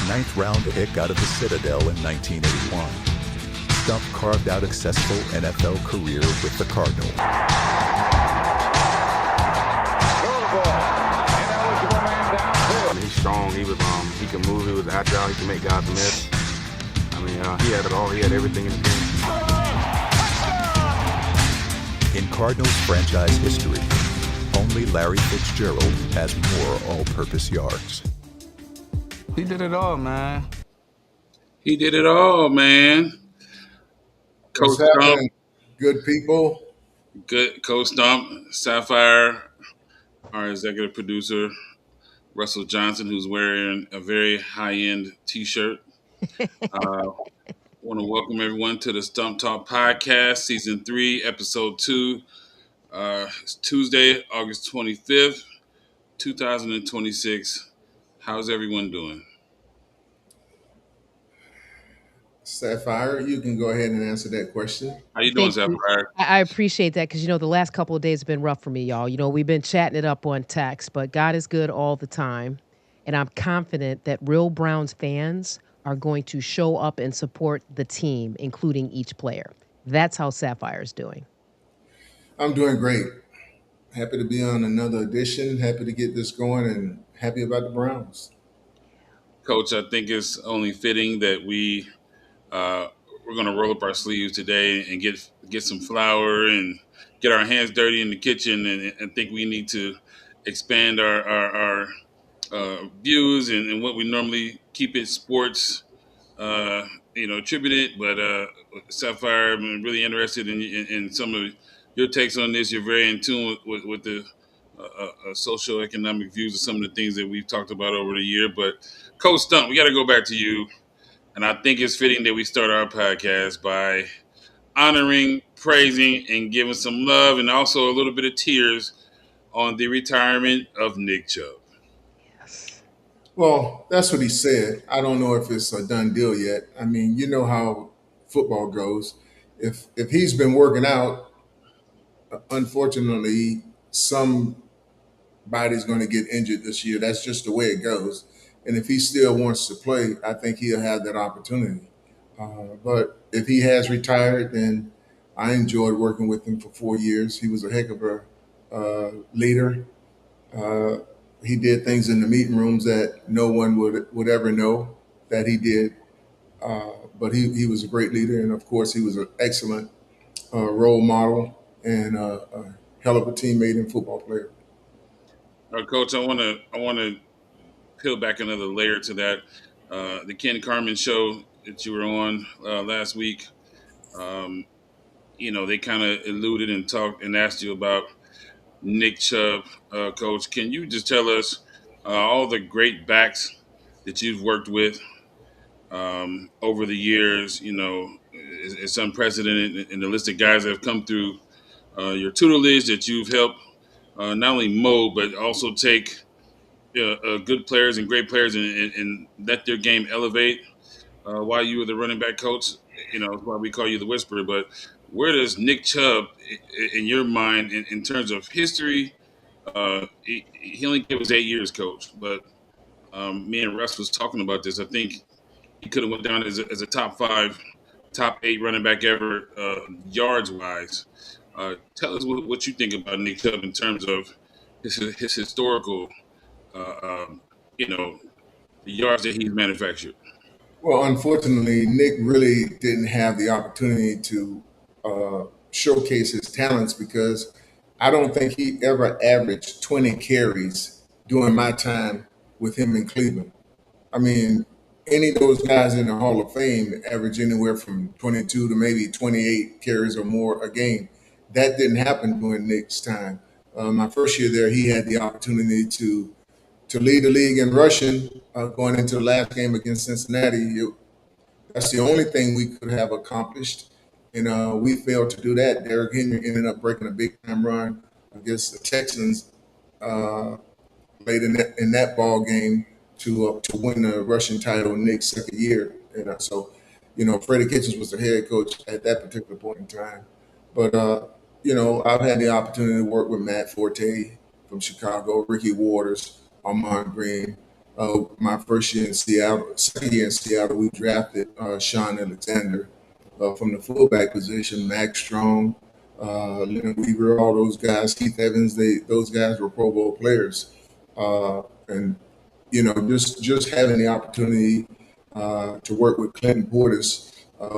ninth round pick out of the Citadel in 1981. Stump carved out a successful NFL career with the Cardinals. He's strong. He can move. He was agile. He can make guys miss. He had it all. He had everything in the game. In Cardinals franchise history, only Larry Fitzgerald has more all-purpose yards. He did it all, man. He did it all, man. What's happening, good people? Good Coach Stump, Sapphire, our executive producer, Russell Johnson, who's wearing a very high-end T-shirt. Want to welcome everyone to the Stump Talk Podcast, Season 3, Episode 2. It's Tuesday, August 25th, 2026. How's everyone doing? Sapphire, you can go ahead and answer that question. How you doing, Sapphire? I appreciate that because, the last couple of days have been rough for me, y'all. We've been chatting it up on text, but God is good all the time. And I'm confident that real Browns fans are going to show up and support the team, including each player. That's how Sapphire's doing. I'm doing great. Happy to be on another edition. Happy to get this going and happy about the Browns. Coach, I think it's only fitting that we're going to roll up our sleeves today and get some flour and get our hands dirty in the kitchen. And I think we need to expand our views and what we normally keep it sports, attributed. But Sapphire, I'm really interested in some of your takes on this. You're very in tune with the socioeconomic views of some of the things that we've talked about over the year. But Coach Stump, we got to go back to you. And I think it's fitting that we start our podcast by honoring, praising, and giving some love and also a little bit of tears on the retirement of Nick Chubb. Yes. Well, that's what he said. I don't know if it's a done deal yet. You know how football goes. If he's been working out, unfortunately, somebody's going to get injured this year. That's just the way it goes. And if he still wants to play, I think he'll have that opportunity. But if he has retired, then I enjoyed working with him for 4 years. He was a heck of a leader. He did things in the meeting rooms that no one would ever know that he did. But he was a great leader. And, of course, he was an excellent role model and a hell of a teammate and football player. Coach, I want to peel back another layer to that. The Ken Carman show that you were on last week, they kind of alluded and talked and asked you about Nick Chubb. Coach, can you just tell us all the great backs that you've worked with over the years? It's unprecedented in the list of guys that have come through your tutelage that you've helped not only mold, but also take good players and great players and let their game elevate while you were the running back coach. That's why we call you the Whisperer. But where does Nick Chubb, in your mind, in terms of history, he only gave us 8 years, Coach. But me and Russ was talking about this. I think he could have went down as a top 5, top 8 running back ever, yards-wise. Tell us what you think about Nick Chubb in terms of his historical the yards that he's manufactured. Well, unfortunately, Nick really didn't have the opportunity to showcase his talents because I don't think he ever averaged 20 carries during my time with him in Cleveland. Any of those guys in the Hall of Fame average anywhere from 22 to maybe 28 carries or more a game. That didn't happen during Nick's time. My first year there, he had the opportunity to lead the league in rushing going into the last game against Cincinnati. That's the only thing we could have accomplished, and we failed to do that. Derrick Henry ended up breaking a big-time run against the Texans late in that ball game to win the rushing title in Nick's second year. Freddie Kitchens was the head coach at that particular point in time. But, I've had the opportunity to work with Matt Forte from Chicago, Ricky Waters, Armand Green, My first year in Seattle, second year in Seattle, we drafted Sean Alexander from the fullback position, Max Strong, Leonard Weaver, all those guys, Keith Evans. Those guys were Pro Bowl players, and just having the opportunity to work with Clinton Portis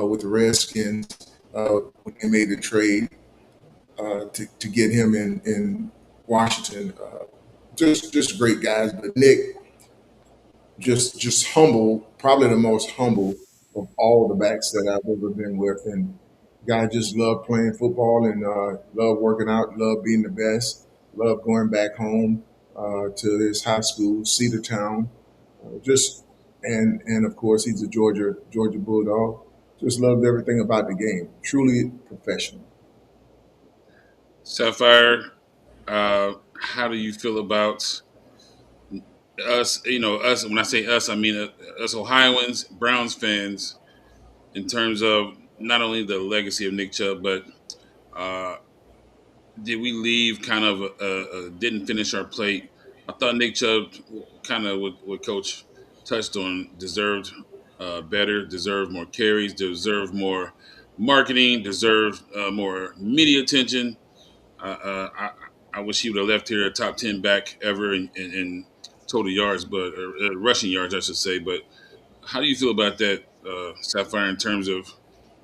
with the Redskins when they made the trade to get him in Washington. Just great guys, but Nick just humble, probably the most humble of all the backs that I've ever been with, and guy just loved playing football and loved working out, loved being the best, loved going back home to his high school, Cedartown. Just and of course he's a Georgia Bulldog. Just loved everything about the game. Truly professional. Sapphire, how do you feel about us? Us. When I say us, I mean us Ohioans, Browns fans, in terms of not only the legacy of Nick Chubb, but uh, did we leave kind of didn't finish our plate? I thought Nick Chubb, kind of what Coach touched on, deserved better, deserved more carries, deserved more marketing, deserved more media attention. I wish he would have left here a top 10 back ever in total yards, but rushing yards, I should say. But how do you feel about that, Sapphire, in terms of,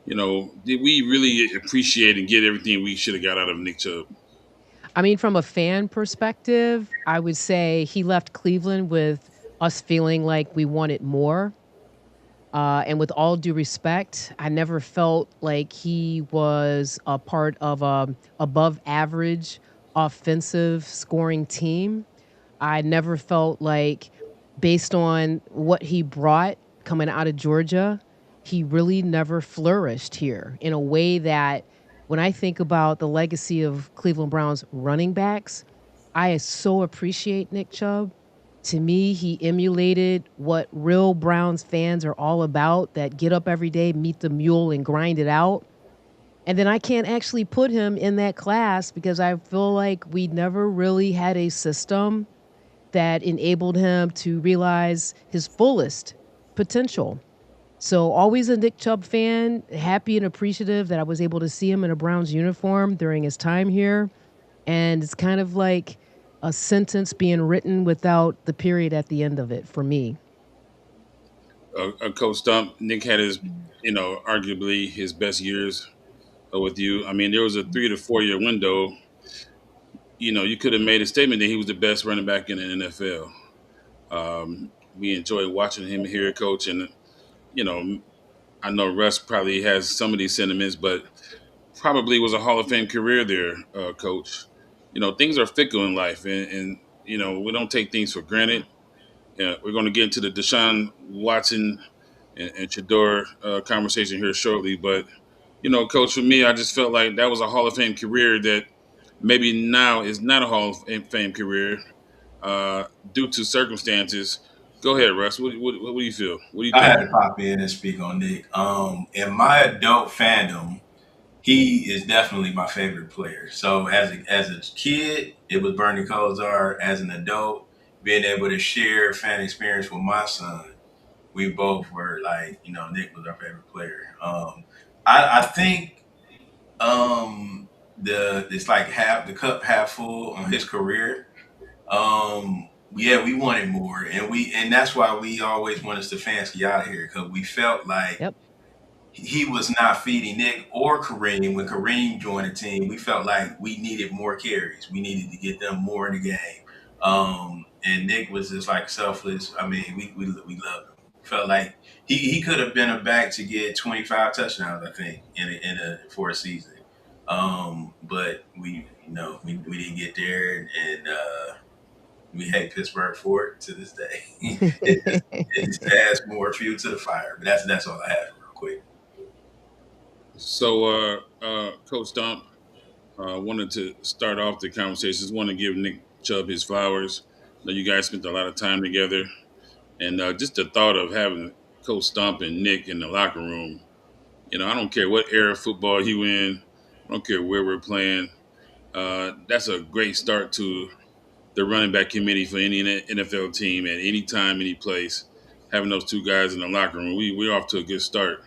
did we really appreciate and get everything we should have got out of Nick Chubb? I mean, from a fan perspective, I would say he left Cleveland with us feeling like we wanted more. And with all due respect, I never felt like he was a part of a above average offensive scoring team. I never felt like, based on what he brought coming out of Georgia, he really never flourished here in a way that, when I think about the legacy of Cleveland Browns running backs, I so appreciate Nick Chubb. To me, he emulated what real Browns fans are all about, that get up every day, meet the mule, and grind it out. And then I can't actually put him in that class because I feel like we never really had a system that enabled him to realize his fullest potential. So always a Nick Chubb fan, happy and appreciative that I was able to see him in a Browns uniform during his time here. And it's kind of like a sentence being written without the period at the end of it for me. Coach Stump, Nick had his, arguably his best years with you. I mean, there was a 3 to 4 year window. You could have made a statement that he was the best running back in the NFL. We enjoyed watching him here, Coach, and you know, I know Russ probably has some of these sentiments, but probably was a Hall of Fame career there, Coach. Things are fickle in life, and we don't take things for granted. We're going to get into the Deshaun Watson and Shador conversation here shortly, but Coach, for me, I just felt like that was a Hall of Fame career that maybe now is not a Hall of Fame career due to circumstances. Go ahead, Russ. What do you feel? What do you I think? had to pop in and speak on Nick. In my adult fandom, he is definitely my favorite player. So as a kid, it was Bernie Kosar. As an adult, being able to share fan experience with my son, we both were like, Nick was our favorite player. I think it's like half the cup half full on his career. Yeah, we wanted more, and that's why we always wanted Stefanski out of here because we felt like Yep. he was not feeding Nick or Kareem. When Kareem joined the team, we felt like we needed more carries. We needed to get them more in the game. And Nick was just like selfless. I mean, we loved him. Felt like he could have been a back to get 25 touchdowns, I think, for a season. But we didn't get there, and we hate Pittsburgh for it to this day. it just adds more fuel to the fire. But that's all I have real quick. So, Coach Stump, wanted to start off the conversation. Just want to give Nick Chubb his flowers. I know you guys spent a lot of time together, and just the thought of having Coach Stump and Nick in the locker room. I don't care what era of football you in. I don't care where we're playing. That's a great start to the running back committee for any NFL team at any time, any place. Having those two guys in the locker room, we're off to a good start,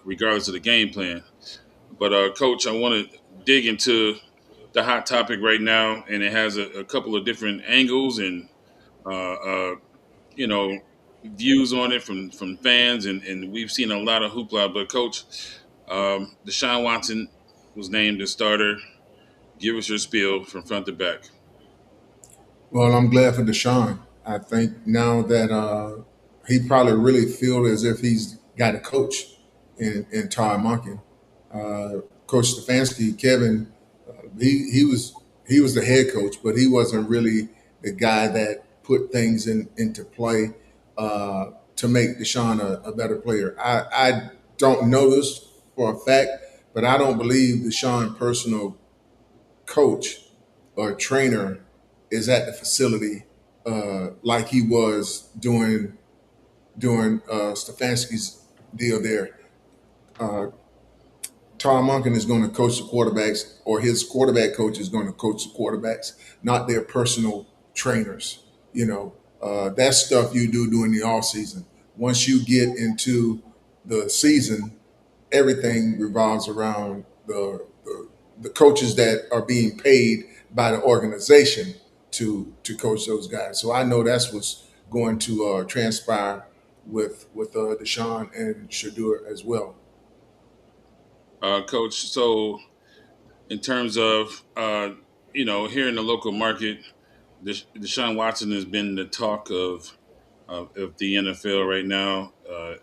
regardless of the game plan. But Coach, I want to dig into the hot topic right now, and it has a couple of different angles and uh, uh, you know views on it from fans, and we've seen a lot of hoopla. But Coach, Deshaun Watson was named the starter. Give us your spiel from front to back. Well, I'm glad for Deshaun. I think now that he probably really feels as if he's got a coach in Todd Monken. Coach Stefanski, Kevin, he was the head coach, but he wasn't really the guy that put things into play to make Deshaun a better player. I don't know this for a fact, but I don't believe Deshaun personal coach or trainer is at the facility like he was during Stefanski's deal there. Uh, Tom Monken is going to coach the quarterbacks, or his quarterback coach is going to coach the quarterbacks, not their personal trainers. That's stuff you do during the off season. Once you get into the season, everything revolves around the coaches that are being paid by the organization to coach those guys. So I know that's what's going to transpire with Deshaun and Shadur as well. Coach, so in terms of here in the local market, Deshaun Watson has been the talk of the NFL right now.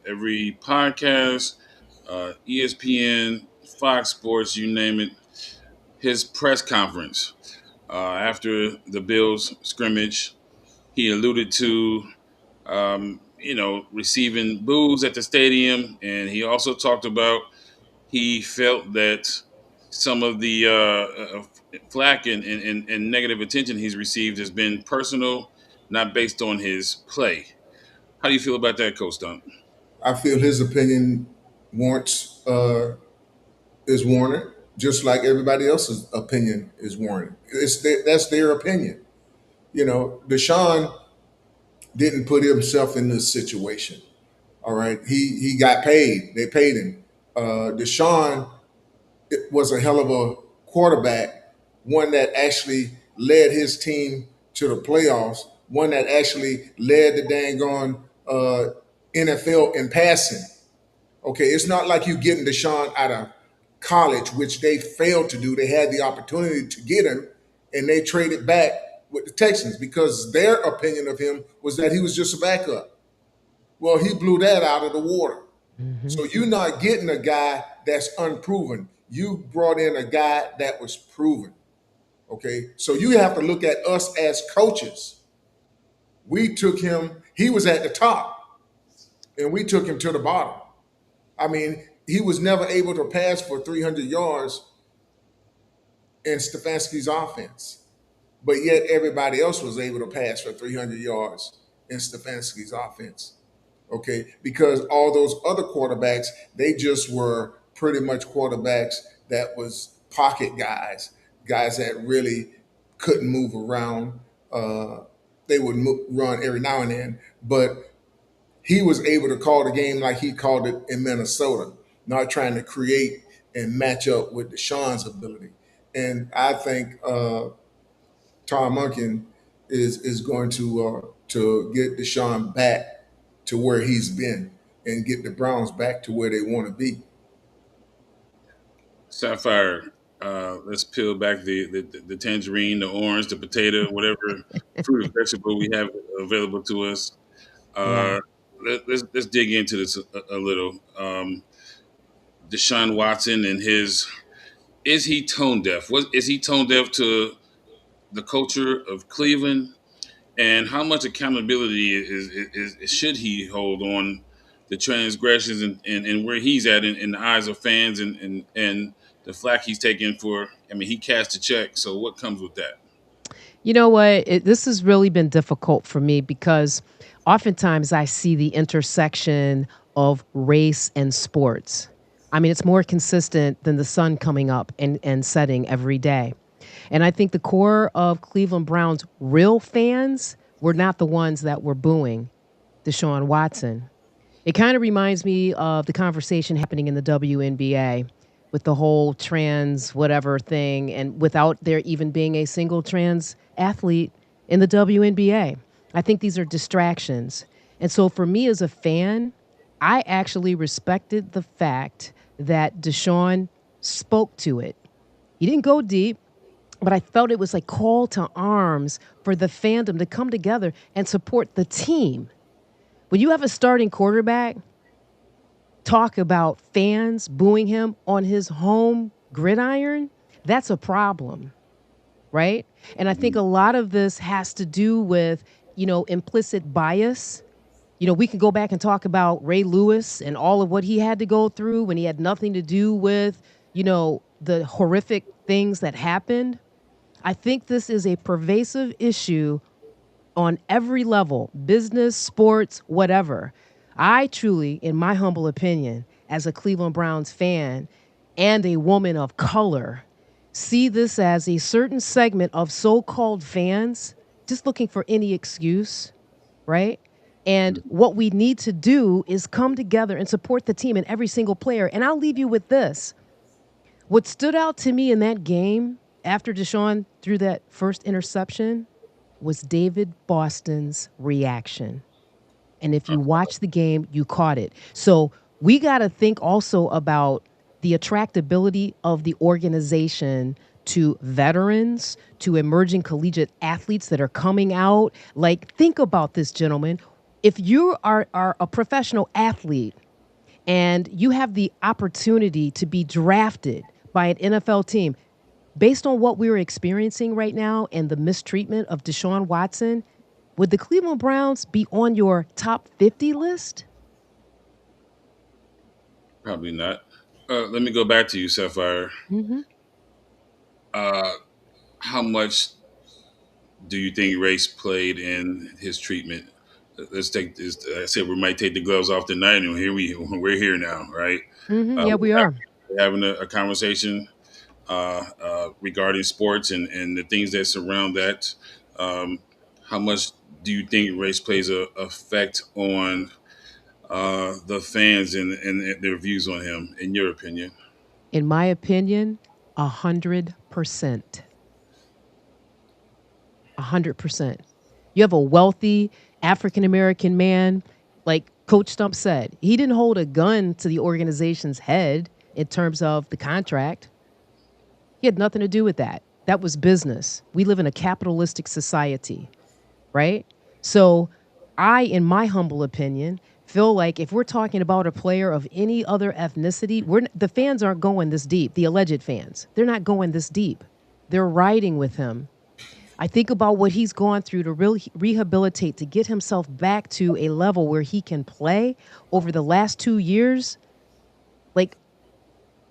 Every podcast, ESPN, Fox Sports, you name it, his press conference after the Bills scrimmage, he alluded to receiving boos at the stadium, and he also talked about he felt that some of the flack and negative attention he's received has been personal, not based on his play. How do you feel about that, Coach Stunt? I feel his opinion warrants is warranted, just like everybody else's opinion is warranted. That's their opinion. Deshaun didn't put himself in this situation. All right, he got paid. They paid him. Deshaun was a hell of a quarterback, one that actually led his team to the playoffs, one that actually led the dang on NFL in passing. Okay, it's not like you getting Deshaun out of college, which they failed to do. They had the opportunity to get him, and they traded back with the Texans because their opinion of him was that he was just a backup. Well, he blew that out of the water. Mm-hmm. So you're not getting a guy that's unproven. You brought in a guy that was proven. Okay, so you have to look at us as coaches. We took him, he was at the top, and we took him to the bottom. I mean, he was never able to pass for 300 yards in Stefanski's offense, but yet everybody else was able to pass for 300 yards in Stefanski's offense. Okay, because all those other quarterbacks, they just were pretty much quarterbacks that was pocket guys that really couldn't move around. They would run every now and then, but he was able to call the game like he called it in Minnesota, not trying to create and match up with Deshaun's ability. And I think Tom Monken is going to get Deshaun back to where he's been and get the Browns back to where they want to be. Sapphire, let's peel back the tangerine, the orange, the potato, whatever fruit or vegetable we have available to us. Yeah. Let's dig into this a little. Deshaun Watson and is he tone deaf? Is he tone deaf to the culture of Cleveland? And how much accountability should he hold on the transgressions and where he's at in the eyes of fans and the flack he's taking for? I mean, he cast a check. So what comes with that? You know what? This has really been difficult for me because oftentimes I see the intersection of race and sports. I mean, it's more consistent than the sun coming up and setting every day. And I think the core of Cleveland Browns real fans were not the ones that were booing Deshaun Watson. It kind of reminds me of the conversation happening in the WNBA with the whole trans whatever thing, and without there even being a single trans athlete in the WNBA. I think these are distractions. And so for me as a fan, I actually respected the fact that Deshaun spoke to it. He didn't go deep, but I felt it was like call to arms for the fandom to come together and support the team. When you have a starting quarterback talk about fans booing him on his home gridiron, that's a problem, right? And I think a lot of this has to do with, implicit bias. We can go back and talk about Ray Lewis and all of what he had to go through when he had nothing to do with, the horrific things that happened. I think this is a pervasive issue on every level, business, sports, whatever. I truly, in my humble opinion, as a Cleveland Browns fan and a woman of color, see this as a certain segment of so-called fans just looking for any excuse, right? And what we need to do is come together and support the team and every single player. And I'll leave you with this. What stood out to me in that game after Deshaun threw that first interception was David Boston's reaction. And if you watch the game, you caught it. So we got to think also about the attractability of the organization to veterans, to emerging collegiate athletes that are coming out. Like, think about this, gentlemen. If you are a professional athlete and you have the opportunity to be drafted by an NFL team, based on what we're experiencing right now and the mistreatment of Deshaun Watson, would the Cleveland Browns be on your top 50 list? Probably not. Let me go back to you, Sapphire. Mm-hmm. How much do you think race played in his treatment? Let's take this. I said we might take the gloves off tonight, and we're here now, right? Mm-hmm. Yeah, we are. We're having a conversation regarding sports and the things that surround that. Um, how much do you think race plays a effect on the fans and their views on him, in your opinion? In my opinion, 100%. 100%. You have a wealthy African American man, like Coach Stump said, he didn't hold a gun to the organization's head in terms of the contract. He had nothing to do with that. That was business. We live in a capitalistic society, right? So I, in my humble opinion, feel like if we're talking about a player of any other ethnicity, the fans aren't going this deep. The alleged fans, they're not going this deep. They're riding with him. I think about what he's gone through to really rehabilitate, to get himself back to a level where he can play over the last 2 years. Like,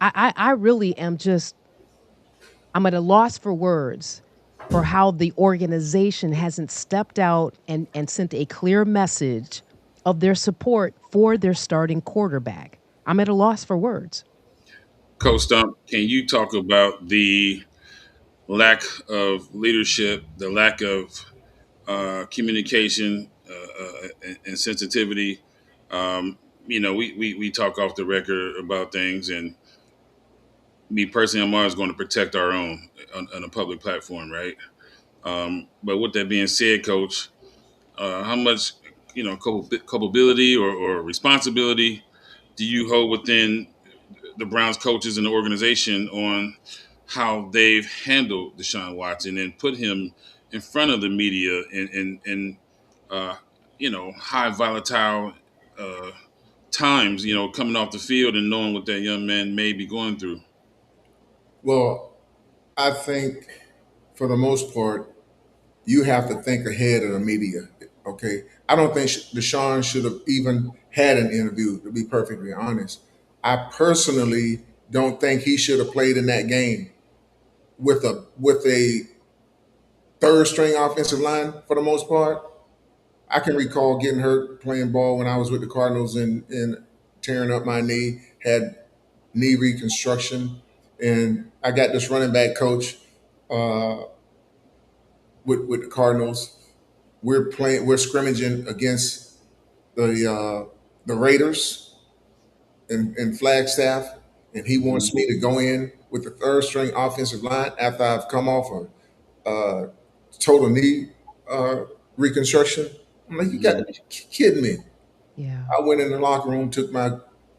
I really am I'm at a loss for words for how the organization hasn't stepped out and sent a clear message of their support for their starting quarterback. I'm at a loss for words. Coach Stump, can you talk about the lack of leadership, the lack of communication and sensitivity? We talk off the record about things, and me personally, I'm always going to protect our own on a public platform, right? But with that being said, Coach, how much culpability or responsibility do you hold within the Browns coaches and the organization on how they've handled Deshaun Watson and put him in front of the media in high volatile times, coming off the field and knowing what that young man may be going through? Well, I think for the most part, you have to think ahead of the media. Okay, I don't think Deshaun should have even had an interview. To be perfectly honest, I personally don't think he should have played in that game with a third string offensive line for the most part. I can recall getting hurt playing ball when I was with the Cardinals and tearing up my knee, had knee reconstruction, and I got this running back coach uh, with the Cardinals. We're scrimmaging against the Raiders in Flagstaff, and he wants me to go in with the third string offensive line after I've come off a total knee uh, reconstruction. I'm like, you got to Mhm. be kidding me. Yeah. I went in the locker room, took my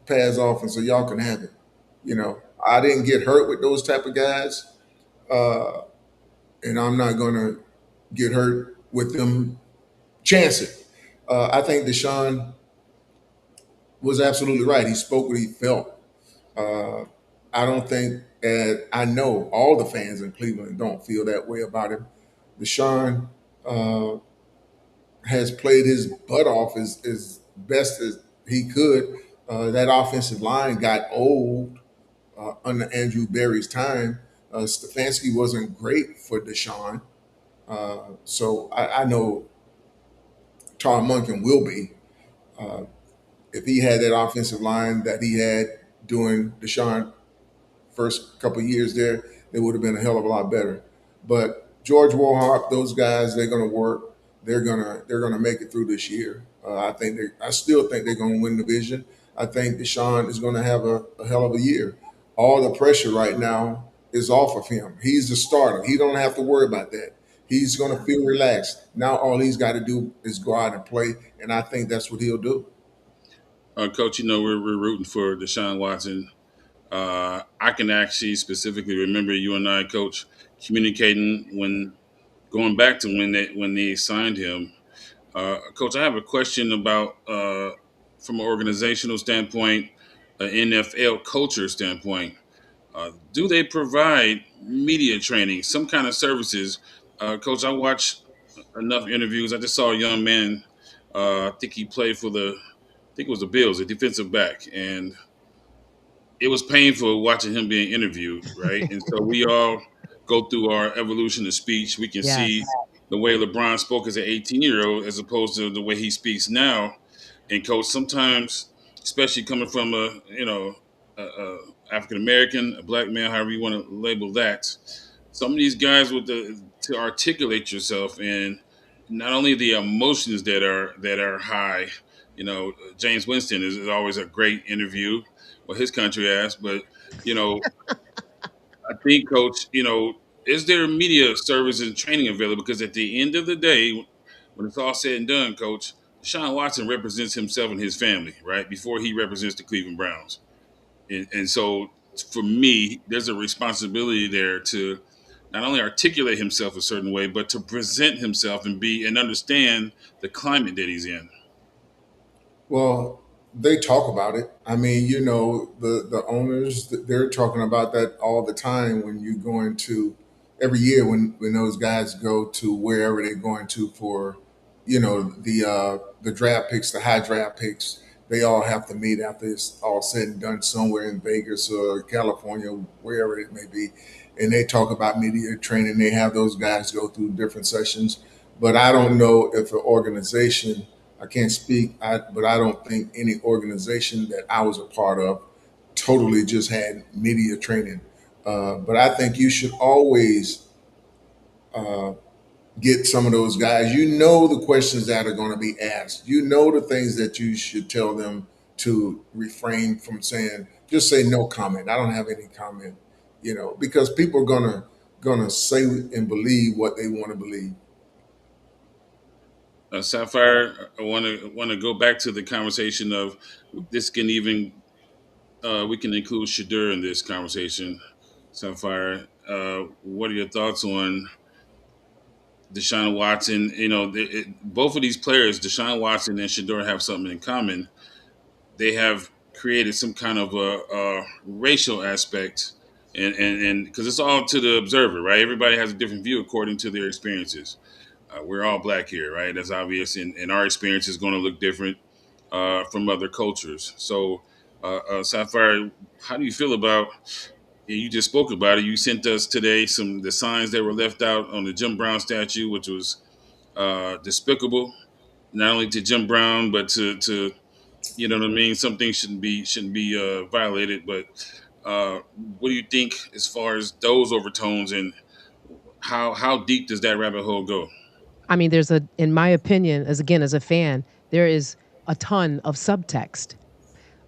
pads off, and said, "Y'all can have it." You know, I didn't get hurt with those type of guys, uh, and I'm not going to get hurt with them. Chance it. I think Deshaun was absolutely right. He spoke what he felt. Uh, I don't think that I know all the fans in Cleveland don't feel that way about him. Deshaun uh, has played his butt off as best as he could. That offensive line got old under Andrew Berry's time. Stefanski wasn't great for Deshaun. So I know Tom Munkin will be. Uh, if he had that offensive line that he had during Deshaun first couple of years there, it would have been a hell of a lot better. But George Warhawk, those guys, they're going to work. They're gonna make it through this year. I still think they're going to win the division. I think Deshaun is going to have a hell of a year. All the pressure right now is off of him. He's the starter. He don't have to worry about that. He's going to feel relaxed. Now all he's got to do is go out and play, and I think that's what he'll do. Coach, we're rooting for Deshaun Watson. I can actually specifically remember you and I, Coach, communicating when going back to when they signed him. Coach, I have a question about from an organizational standpoint, an NFL culture standpoint. Do they provide media training, some kind of services? Coach, I watched enough interviews. I just saw a young man. I think he played for I think it was the Bills, a defensive back, and it was painful watching him being interviewed, right? And so we all go through our evolution of speech. We can see Yes. the way LeBron spoke as an 18-year-old as opposed to the way he speaks now. And coach, sometimes, especially coming from a African American, a black man, however you want to label that, some of these guys with to articulate yourself and not only the emotions that are high. James Winston is always a great interview what his country asked. But you know, I think, Coach, is there media service and training available? Because at the end of the day, when it's all said and done, Coach, Deshaun Watson represents himself and his family, right? Before he represents the Cleveland Browns, and so for me, there's a responsibility there to not only articulate himself a certain way, but to present himself and understand the climate that he's in. Well, they talk about it. I mean, the owners they're talking about that all the time when you go into every year when those guys go to wherever they're going to for, the draft picks, the high draft picks. They all have to meet after it's all said and done somewhere in Vegas or California, wherever it may be, and they talk about media training. They have those guys go through different sessions, but I don't know if an organization I can't speak, but I don't think any organization that I was a part of totally just had media training. But I think you should always uh, get some of those guys. You know the questions that are going to be asked. You know the things that you should tell them to refrain from saying. Just say no comment. I don't have any comment. Because people are gonna say and believe what they want to believe. Sapphire, I want to go back to the conversation of this can even we can include Shadur in this conversation. Sapphire, what are your thoughts on Deshaun Watson? Both of these players, Deshaun Watson and Shadur, have something in common. They have created some kind of a racial aspect, and because it's all to the observer, right? Everybody has a different view according to their experiences. We're all black here, right? That's obvious, and our experience is going to look different from other cultures. So, Sapphire, how do you feel about? You just spoke about it. You sent us today the signs that were left out on the Jim Brown statue, which was despicable, not only to Jim Brown but to you know what I mean. Some things shouldn't be violated. But what do you think as far as those overtones and how deep does that rabbit hole go? I mean, in my opinion, as a fan, there is a ton of subtext.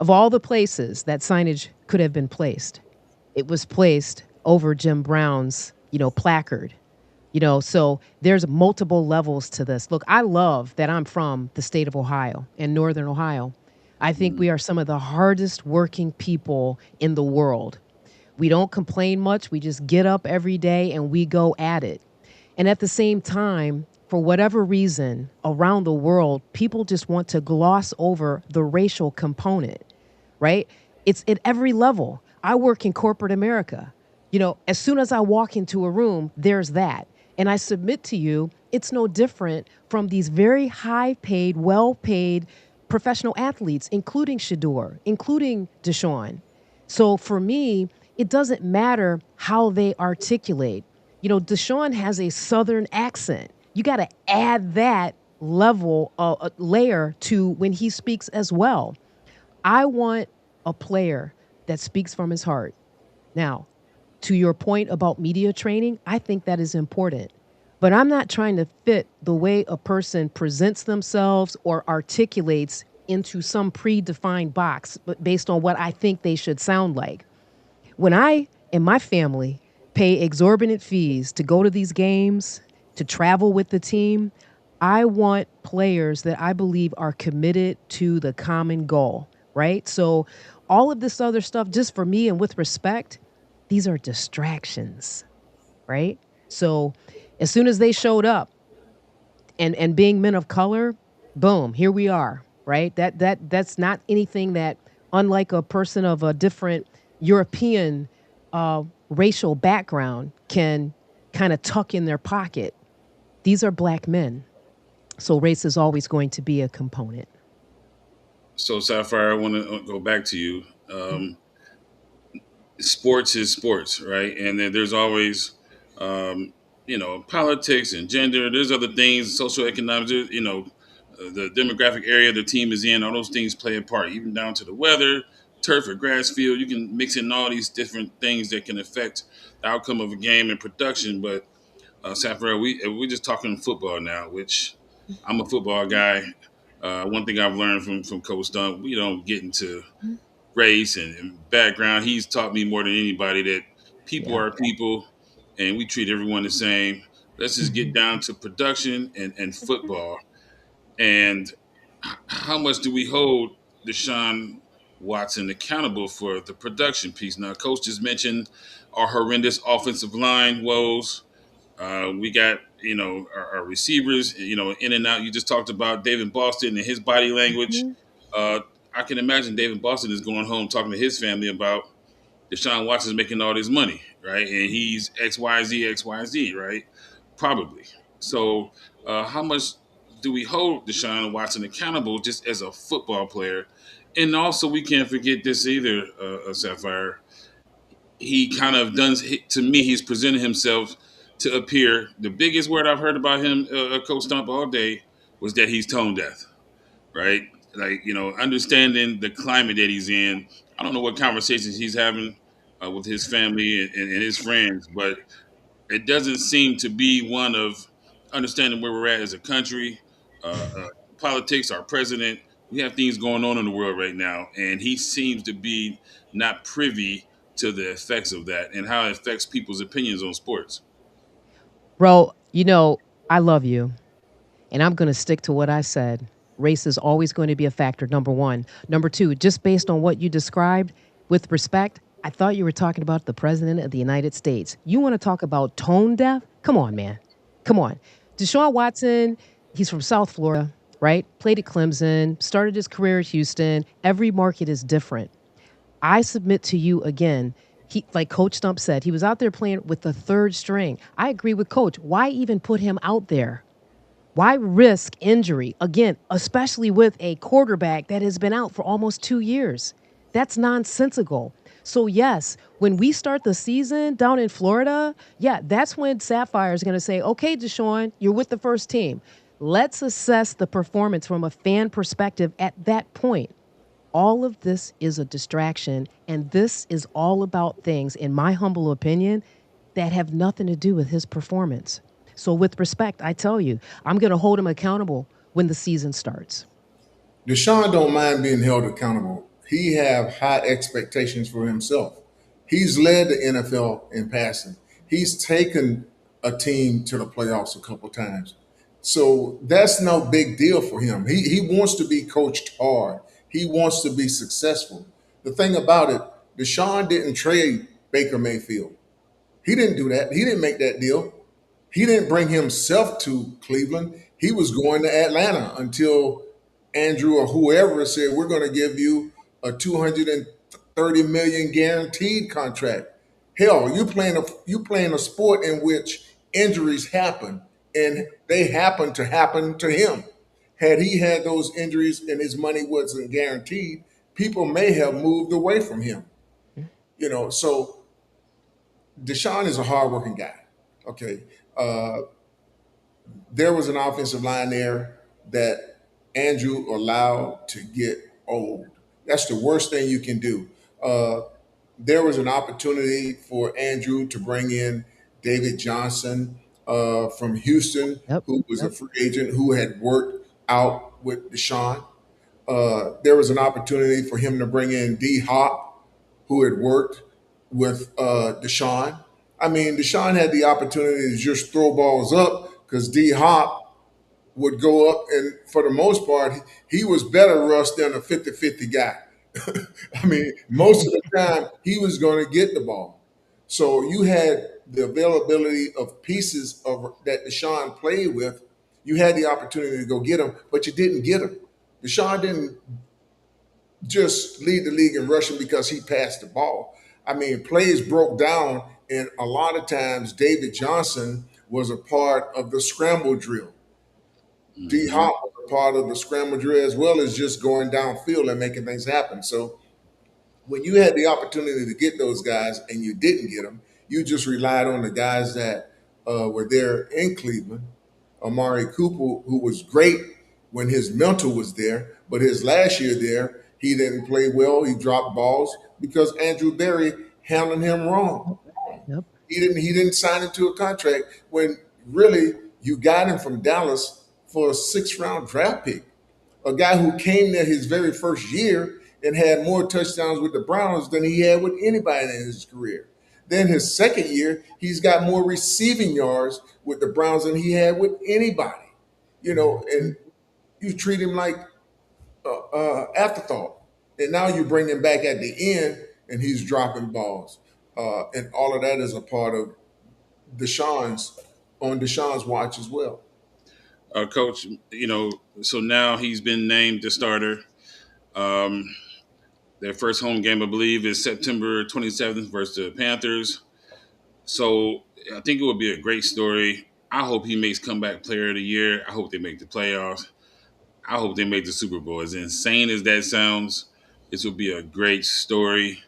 Of all the places that signage could have been placed, it was placed over Jim Brown's, placard. So there's multiple levels to this. Look, I love that I'm from the state of Ohio and Northern Ohio. I think we are some of the hardest working people in the world. We don't complain much. We just get up every day and we go at it. And at the same time, for whatever reason, around the world, people just want to gloss over the racial component, right? It's at every level. I work in corporate America. As soon as I walk into a room, there's that. And I submit to you, it's no different from these very high paid, well paid professional athletes, including Shador, including Deshaun. So for me, it doesn't matter how they articulate. Deshaun has a Southern accent. You got to add that level, layer to when he speaks as well. I want a player that speaks from his heart. Now, to your point about media training, I think that is important. But I'm not trying to fit the way a person presents themselves or articulates into some predefined box but based on what I think they should sound like. When I and my family pay exorbitant fees to go to these games, to travel with the team, I want players that I believe are committed to the common goal, right? So all of this other stuff, just for me and with respect, these are distractions, right? So as soon as they showed up and being men of color, boom, here we are, right? That's not anything that, unlike a person of a different European racial background, can kind of tuck in their pocket. These are black men. So race is always going to be a component. So, Sapphire, I want to go back to you. Sports is sports, right? And then there's always, politics and gender. There's other things, social economics. The demographic area the team is in. All those things play a part, even down to the weather, turf or grass field. You can mix in all these different things that can affect the outcome of a game and production. But Sapphire, we're just talking football now, which I'm a football guy. One thing I've learned from Coach Dunn, we don't get into race and background. He's taught me more than anybody that people Yeah. are people and we treat everyone the same. Let's just get down to production and football. And how much do we hold Deshaun Watson accountable for the production piece? Now, Coach just mentioned our horrendous offensive line woes. We got, our receivers, in and out. You just talked about David Boston and his body language. Uh, I can imagine David Boston is going home talking to his family about Deshaun Watson's making all this money, right? And he's XYZ, right? Probably. So, how much do we hold Deshaun Watson accountable just as a football player? And also, we can't forget this either, Sapphire. He kind of done, to me, he's presented himself to appear. The biggest word I've heard about him, Coach Stump, all day was that he's tone deaf, right? Like, understanding the climate that he's in. I don't know what conversations he's having with his family and his friends, but it doesn't seem to be one of understanding where we're at as a country, politics, our president. We have things going on in the world right now, and he seems to be not privy to the effects of that and how it affects people's opinions on sports. Bro, I love you. And I'm going to stick to what I said. Race is always going to be a factor, number one. Number two, just based on what you described, with respect, I thought you were talking about the president of the United States. You want to talk about tone deaf? Come on, man. Come on. Deshaun Watson, he's from South Florida, right? Played at Clemson, started his career at Houston. Every market is different. I submit to you again, like Coach Stump said, he was out there playing with the third string. I agree with Coach. Why even put him out there? Why risk injury? Again, especially with a quarterback that has been out for almost 2 years. That's nonsensical. So yes, when we start the season down in Florida, yeah, that's when Sapphire is going to say, okay, Deshaun, you're with the first team. Let's assess the performance from a fan perspective at that point. All of this is a distraction, and this is all about things, in my humble opinion, that have nothing to do with his performance. So, with respect, I tell you, I'm going to hold him accountable when the season starts. Deshaun don't mind being held accountable. He have high expectations for himself. He's led the NFL in passing. He's taken a team to the playoffs a couple times. So that's no big deal for him. He wants to be coached hard. He wants to be successful. The thing about it, Deshaun didn't trade Baker Mayfield. He didn't do that. He didn't make that deal. He didn't bring himself to Cleveland. He was going to Atlanta until Andrew or whoever said, "We're going to give you a 230 million guaranteed contract." Hell, you playing a sport in which injuries happen, and they happen to him. Had he had those injuries and his money wasn't guaranteed, people may have moved away from him. So Deshaun is a hardworking guy. Okay. There was an offensive line there that Andrew allowed to get old. That's the worst thing you can do. Uh, there was an opportunity for Andrew to bring in David Johnson from Houston, Yep. who was a Yep. free agent who had worked out with Deshaun. There was an opportunity for him to bring in D Hop, who had worked with Deshaun. I mean, Deshaun had the opportunity to just throw balls up because D Hop would go up, and for the most part, he was better Russ than a 50-50 guy. I mean, most of the time, he was going to get the ball. So you had the availability of pieces of that Deshaun played with. You had the opportunity to go get them, but you didn't get them. Deshaun didn't just lead the league in rushing because he passed the ball. I mean, plays broke down, and a lot of times David Johnson was a part of the scramble drill. D Hmm. Hop was a part of the scramble drill as well as just going downfield and making things happen. So when you had the opportunity to get those guys and you didn't get them, you just relied on the guys that were there in Cleveland. Amari Cooper, who was great when his mental was there, but his last year there, he didn't play well. He dropped balls because Andrew Berry handled him wrong. Yep. He didn't sign into a contract when really you got him from Dallas for a 6th round draft pick. A guy who came there his very first year and had more touchdowns with the Browns than he had with anybody in his career. Then his second year, he's got more receiving yards with the Browns than he had with anybody. And you treat him like afterthought. And now you bring him back at the end and he's dropping balls. And all of that is a part of Deshaun's on Deshaun's watch as well. Coach, so now he's been named the starter. Um, their first home game, I believe, is September 27th versus the Panthers. So I think it would be a great story. I hope he makes comeback player of the year. I hope they make the playoffs. I hope they make the Super Bowl. As insane as that sounds, this would be a great story,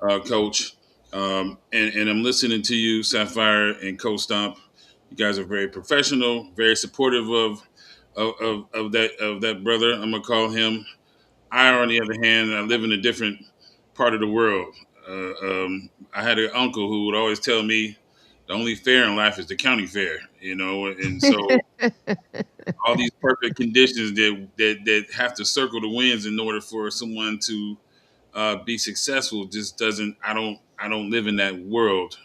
Coach. And I'm listening to you, Sapphire and Coach Stomp. You guys are very professional, very supportive of that brother. I'm gonna call him. I, on the other hand, I live in a different part of the world. I had an uncle who would always tell me the only fair in life is the county fair, and so all these perfect conditions that have to circle the wins in order for someone to be successful just doesn't. I don't live in that world,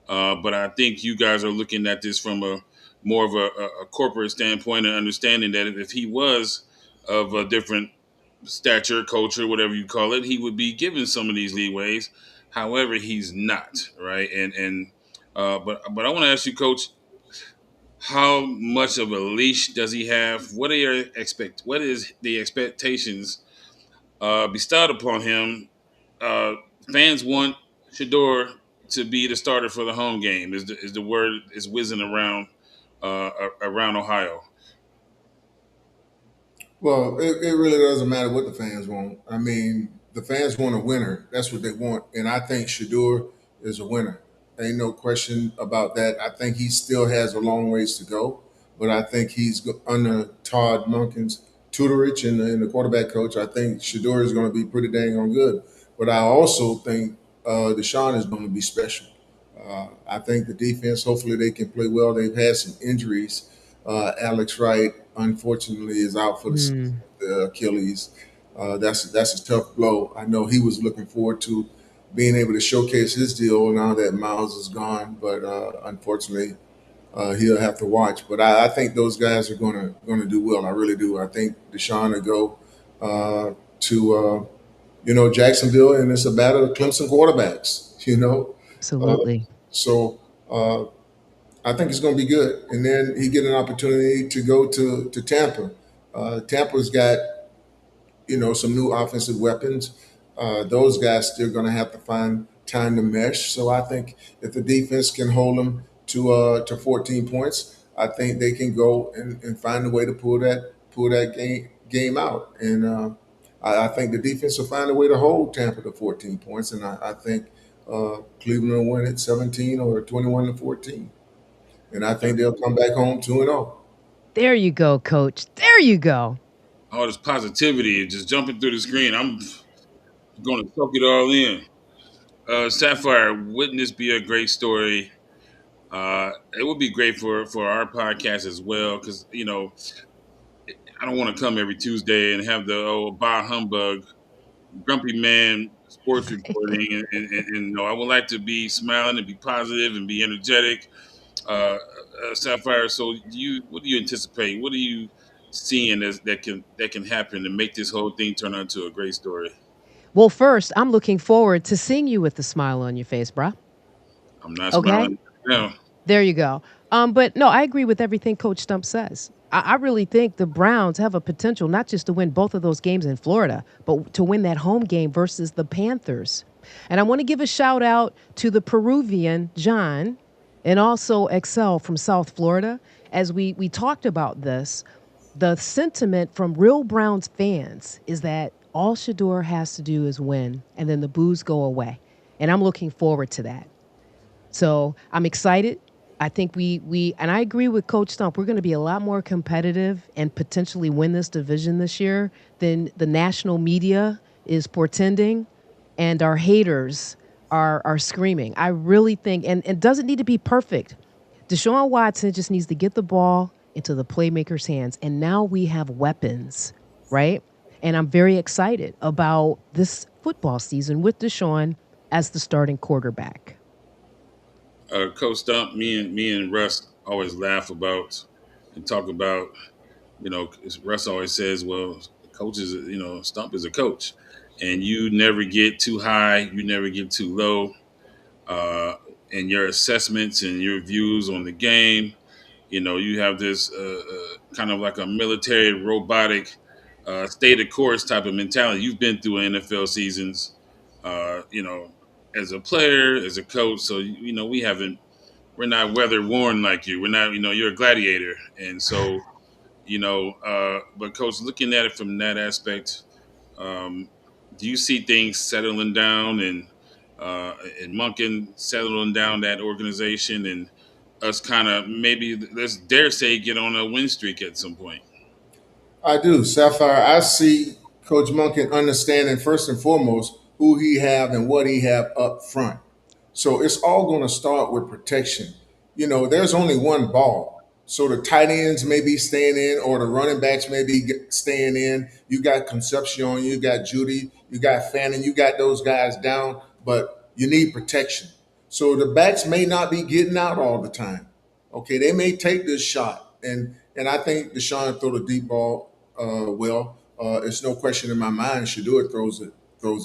but I think you guys are looking at this from a more of a corporate standpoint and understanding that if he was of a different stature, culture, whatever you call it, he would be given some of these leeways. However, he's not, right? But I want to ask you, Coach, how much of a leash does he have? What is the expectations bestowed upon him? Uh, Fans want Shador to be the starter for the home game. Is the word is whizzing around Ohio? Well, it really doesn't matter what the fans want. I mean, the fans want a winner. That's what they want. And I think Shador is a winner. Ain't no question about that. I think he still has a long ways to go, but I think under Todd Monken's tutorage and the quarterback coach. I think Shador is going to be pretty dang on good. But I also think Deshaun is going to be special. I think the defense, hopefully, they can play well. They've had some injuries. Alex Wright, unfortunately, is out for the season Mm, with the Achilles. That's a tough blow. I know he was looking forward to being able to showcase his deal now that Miles is gone, but unfortunately, he'll have to watch. But I think those guys are going to do well. I really do. I think Deshaun will go to Jacksonville, and it's a battle of Clemson quarterbacks. Uh, absolutely. so uh, I think it's going to be good. And then he get an opportunity to go to Tampa. Tampa's got some new offensive weapons. Those guys still going to have to find time to mesh. So I think if the defense can hold them to 14 points, I think they can go and find a way to pull that game out. And I think the defense will find a way to hold Tampa to 14 points. And I think Cleveland will win it 17 or 21-14. And I think they'll come back home 2-0. There you go, coach. There you go. All this positivity and just jumping through the screen. I'm going to soak it all in. Sapphire, wouldn't this be a great story? It would be great for our podcast as well because I don't want to come every Tuesday and have the bah humbug grumpy man sports reporting, and I would like to be smiling and be positive and be energetic. Sapphire, so what do you anticipate? What are you seeing that can happen to make this whole thing turn into a great story? Well, first, I'm looking forward to seeing you with a smile on your face, bruh. I'm not Okay? smiling now. There you go. But no, I agree with everything Coach Stump says. I really think the Browns have a potential not just to win both of those games in Florida, but to win that home game versus the Panthers. And I want to give a shout out to the Peruvian, John, and also Excel from South Florida. As we talked about this, the sentiment from real Browns fans is that all Shador has to do is win, and then the boos go away. And I'm looking forward to that. So I'm excited. I think we and I agree with Coach Stump. We're going to be a lot more competitive and potentially win this division this year than the national media is portending, and our haters are screaming. I really think, and it doesn't need to be perfect. Deshaun Watson just needs to get the ball into the playmakers' hands, and now we have weapons, right? And I'm very excited about this football season with Deshaun as the starting quarterback. Coach Stump, me and Russ always laugh about and talk about. Russ always says, "Well, coach is Stump is a coach, and you never get too high, you never get too low, uh, in your assessments and your views on the game. You have this kind of like a military robotic stay the course type of mentality. You've been through NFL seasons, uh, you know, as a player, as a coach. So we're not weather worn like you. We're not, you're a gladiator, and so but coach, looking at it from that aspect, um, do you see things settling down and Monken settling down that organization and us kind of maybe let's dare say get on a win streak at some point? I do, Sapphire. I see Coach Monken understanding first and foremost who he have and what he have up front. So it's all going to start with protection. There's only one ball. So the tight ends may be staying in, or the running backs may be staying in. You got Concepcion, you got Judy, you got Fannin, you got those guys down, but you need protection. So the backs may not be getting out all the time. Okay, they may take this shot, and I think Deshaun throw the deep ball well. It's no question in my mind. Shador throws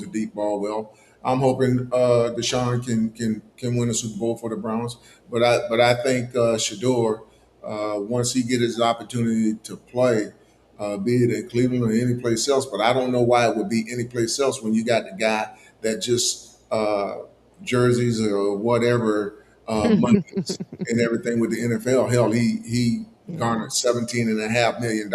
a deep ball well. I'm hoping Deshaun can win a Super Bowl for the Browns, but I think Shador, once he get his opportunity to play, be it in Cleveland or any place else, but I don't know why it would be any place else when you got the guy that just jerseys or whatever monies and everything with the NFL. Hell, he Yeah, garnered $17.5 million.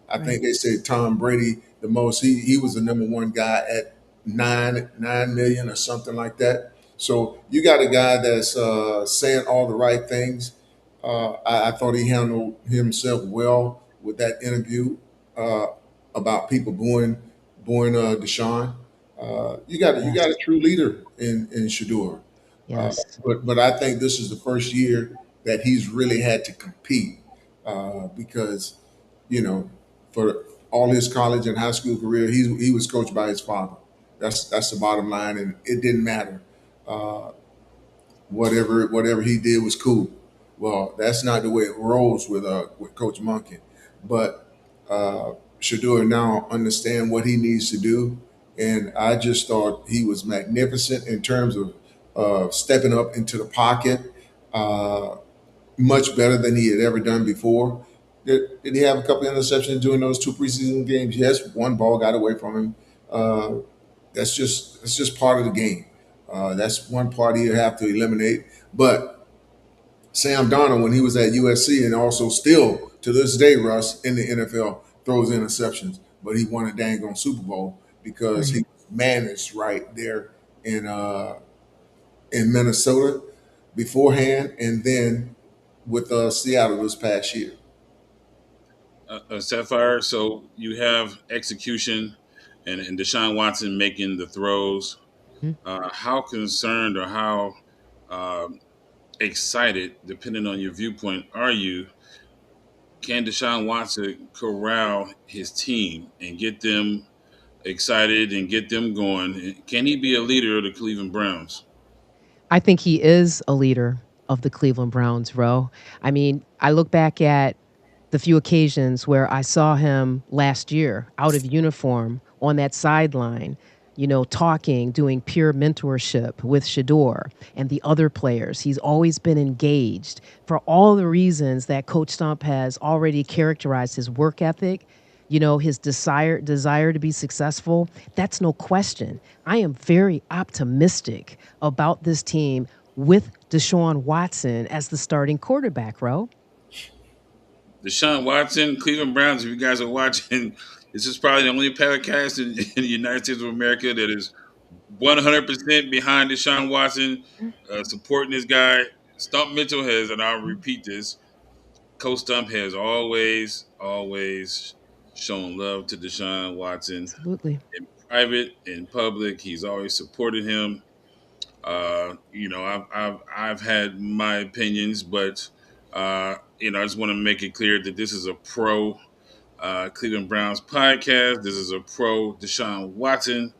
I think right. they say Tom Brady the most. He was the number one guy at 9 million or something like that. So you got a guy that's saying all the right things. I thought he handled himself well with that interview uh, about people booing Deshaun. You got a Yes. true leader in Shador. Yes. But I think this is the first year that he's really had to compete because you know for all his college and high school career he was coached by his father. That's the bottom line, and it didn't matter. Uh, whatever he did was cool. Well, that's not the way it rolls with Coach Monken. But Shador now understand what he needs to do, and I just thought he was magnificent in terms of stepping up into the pocket, uh, much better than he had ever done before. Did he have a couple of interceptions during those two preseason games? Yes, one ball got away from him. Uh, that's just part of the game. That's one part he'll have to eliminate. But Sam Darnold, when he was at USC, and also still to this day, Russ in the NFL throws interceptions, but he won a dang on Super Bowl because Right. he managed right there in Minnesota beforehand, and then with Seattle this past year. Sapphire. So you have execution and Deshaun Watson making the throws. Mhm. How concerned or how excited, depending on your viewpoint, are you? Can Deshaun Watson corral his team and get them excited and get them going? Can he be a leader of the Cleveland Browns? I think he is a leader of the Cleveland Browns, Ro. I mean, I look back at the few occasions where I saw him last year out of uniform on that sideline, talking, doing peer mentorship with Shador and the other players. He's always been engaged for all the reasons that Coach Stump has already characterized his work ethic, his desire to be successful. That's no question. I am very optimistic about this team with Deshaun Watson as the starting quarterback, Ro. Deshaun Watson, Cleveland Browns, if you guys are watching, this is probably the only podcast in the United States of America that is 100% behind Deshaun Watson, supporting this guy. Stump Mitchell has, and I'll repeat this, Coach Stump has always shown love to Deshaun Watson Absolutely. in private, in public. He's always supported him. I've had my opinions, but I just want to make it clear that this is a pro Cleveland Browns podcast. This is a pro Deshaun Watson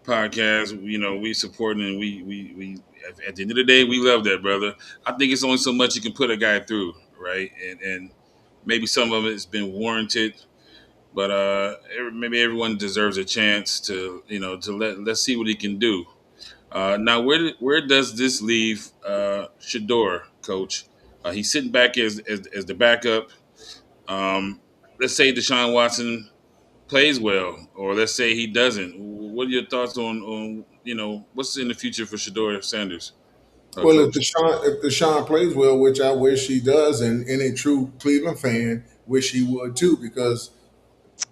podcast. We support and we at the end of the day, we love that, brother. I think it's only so much you can put a guy through, right? And maybe some of it's been warranted, but maybe everyone deserves a chance to let's see what he can do. Now, where does this leave Shador, Coach? He's sitting back as the backup. Let's say Deshaun Watson plays well, or let's say he doesn't. What are your thoughts on what's in the future for Shador Sanders, Well, Coach? If Deshaun plays well, which I wish he does, and any true Cleveland fan wish he would too, because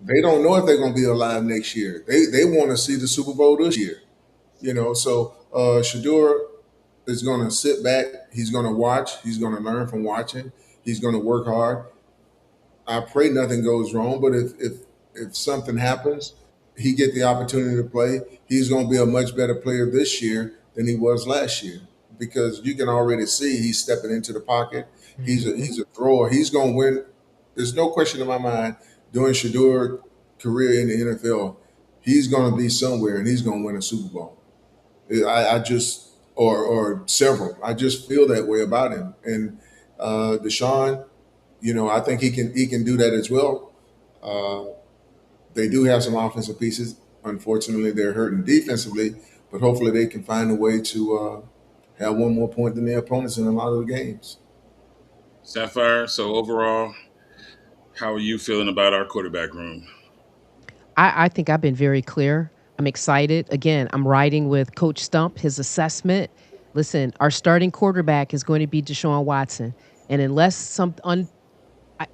they don't know if they're going to be alive next year. They want to see the Super Bowl this year, So Shador is going to sit back. He's going to watch. He's going to learn from watching. He's going to work hard. I pray nothing goes wrong, but if something happens, he get the opportunity to play. He's going to be a much better player this year than he was last year because you can already see he's stepping into the pocket. Mhm. He's a thrower. He's going to win. There's no question in my mind during Shador's career in the NFL, he's going to be somewhere and he's going to win a Super Bowl. I just or several. I just feel that way about him. And Deshaun, I think he can do that as well. Uh, they do have some offensive pieces. Unfortunately, they're hurting defensively, but hopefully they can find a way to have one more point than their opponents in a lot of the games. Sapphire. So overall, how are you feeling about our quarterback room? I think I've been very clear. I'm excited. Again, I'm riding with Coach Stump, his assessment. Listen, our starting quarterback is going to be Deshaun Watson. And unless some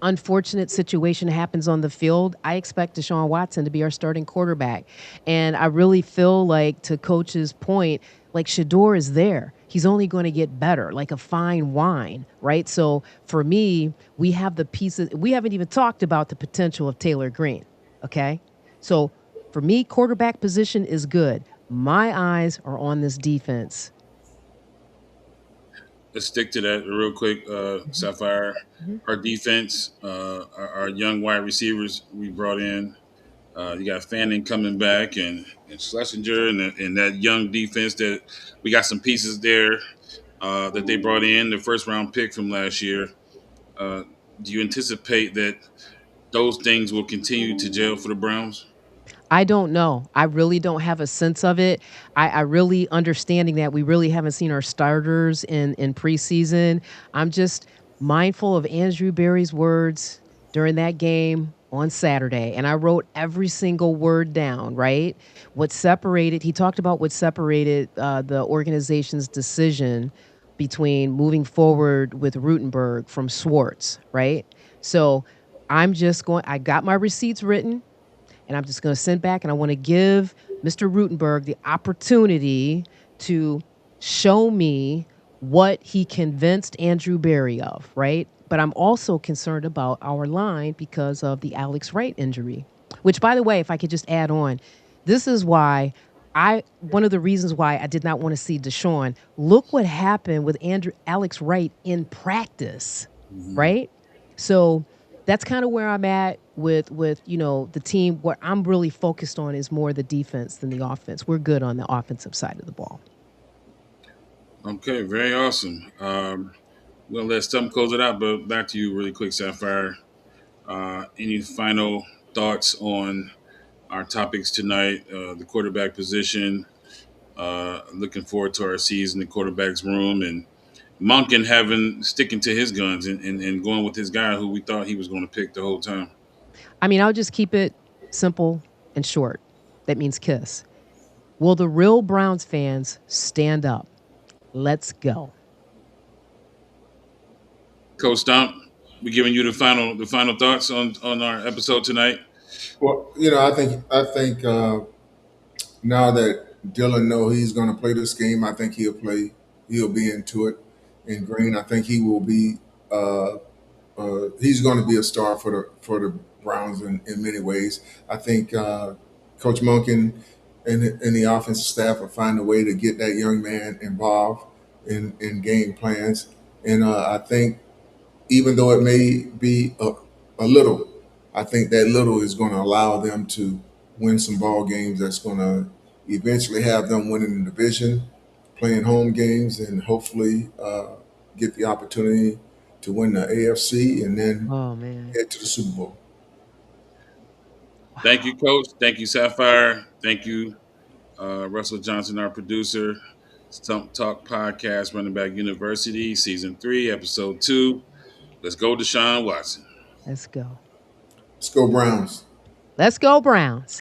unfortunate situation happens on the field, I expect Deshaun Watson to be our starting quarterback. And I really feel like, to Coach's point, like Shador is there. He's only going to get better, like a fine wine, right? So for me, we have the pieces. We haven't even talked about the potential of Taylor Green. Okay. So for me, quarterback position is good. My eyes are on this defense. let's stick to that real quick, Mhm. Sapphire. Mhm. Our defense, our young wide receivers we brought in. You got Fanning coming back and Schlesinger and that young defense that we got some pieces there that they brought in, the first round pick from last year. Uh, do you anticipate that those things will continue to gel for the Browns? I don't know. I really don't have a sense of it. I really understanding that we really haven't seen our starters in preseason. I'm just mindful of Andrew Berry's words during that game on Saturday, and I wrote every single word down. Right, what separated? He talked about what separated the organization's decision between moving forward with Rutenberg from Swartz. Right, so I'm just going. I got my receipts written and I'm just going to send back and I want to give Mr. Rutenberg the opportunity to show me what he convinced Andrew Berry of, right? But I'm also concerned about our line because of the Alex Wright injury, which, by the way, if I could just add on, this is why one of the reasons why I did not want to see Deshaun. Look what happened with Alex Wright in practice, Mhm. right? So that's kind of where I'm at with the team. What I'm really focused on is more the defense than the offense. We're good on the offensive side of the ball. Okay, very awesome. We'll let Stump close it out, but back to you really quick, Sapphire. Any final thoughts on our topics tonight? The quarterback position. Looking forward to our season, the quarterback's room, and Monken having sticking to his guns and going with his guy who we thought he was going to pick the whole time. I mean, I'll just keep it simple and short. That means kiss. Will the real Browns fans stand up? Let's go. Coach Stump, we giving you the final thoughts on our episode tonight. Well, I think now that Dylan know he's going to play this game, I think he'll play. He'll be into it. In Green, I think he will be. Uh, he's going to be a star for the Browns in many ways. I think Coach Monken and the offensive staff will find a way to get that young man involved in game plans. And I think even though it may be a little, I think that little is going to allow them to win some ball games. That's going to eventually have them winning the division, playing home games, and hopefully get the opportunity to win the AFC and then Oh man. head to the Super Bowl. Thank you, Wow. Coach. Thank you, Sapphire. Thank you, Russell Johnson, our producer. Stump Talk Podcast, Running Back University, Season 3, Episode 2. Let's go, Deshaun Watson. Let's go. Let's go Browns. Let's go Browns.